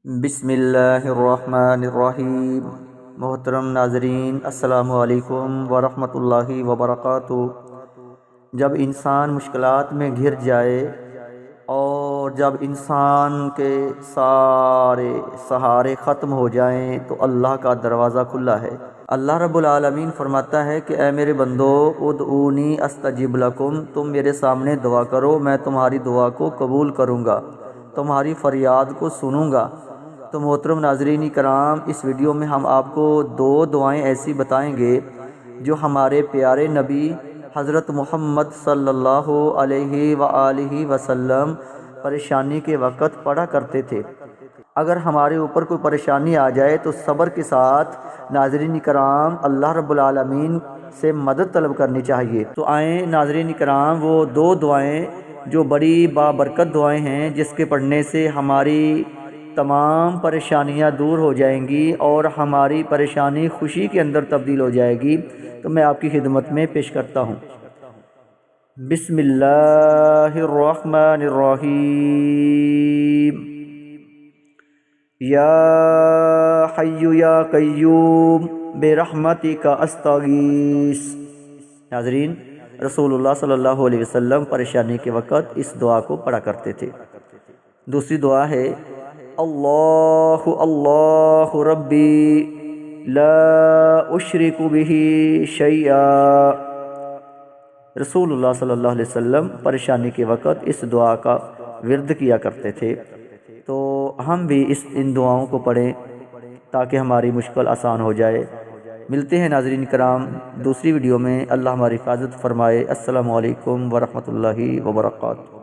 بسم اللہ الرحمن الرحیم۔ محترم ناظرین، السلام علیکم ورحمۃ اللہ وبرکاتہ۔ جب انسان مشکلات میں گھر جائے اور جب انسان کے سارے سہارے ختم ہو جائیں تو اللہ کا دروازہ کھلا ہے۔ اللہ رب العالمین فرماتا ہے کہ اے میرے بندو، ادعونی استجب لکم، تم میرے سامنے دعا کرو، میں تمہاری دعا کو قبول کروں گا، تمہاری فریاد کو سنوں گا۔ تو محترم ناظرین کرام، اس ویڈیو میں ہم آپ کو دو دعائیں ایسی بتائیں گے جو ہمارے پیارے نبی حضرت محمد صلی اللہ علیہ وآلہ وسلم پریشانی کے وقت پڑھا کرتے تھے۔ اگر ہمارے اوپر کوئی پریشانی آ جائے تو صبر کے ساتھ ناظرین کرام اللہ رب العالمین سے مدد طلب کرنی چاہیے۔ تو آئیں ناظرین کرام، وہ دو دعائیں جو بڑی بابرکت دعائیں ہیں، جس کے پڑھنے سے ہماری تمام پریشانیاں دور ہو جائیں گی اور ہماری پریشانی خوشی کے اندر تبدیل ہو جائے گی، تو میں آپ کی خدمت میں پیش کرتا ہوں۔ بسم اللہ الرحمن الرحیم۔ یا حی یا قیوم برحمتک استغیث۔ ناظرین، رسول اللہ صلی اللہ علیہ وسلم پریشانی کے وقت اس دعا کو پڑھا کرتے تھے۔ دوسری دعا ہے اللہ اللہ ربی لا اشرک بہ شیئا۔ رسول اللہ صلی اللہ علیہ وسلم پریشانی کے وقت اس دعا کا ورد کیا کرتے تھے، تو ہم بھی ان دعاؤں کو پڑھیں تاکہ ہماری مشکل آسان ہو جائے۔ ملتے ہیں ناظرین کرام دوسری ویڈیو میں۔ اللہ ہماری حفاظت فرمائے۔ السلام علیکم ورحمۃ اللہ وبرکاتہ۔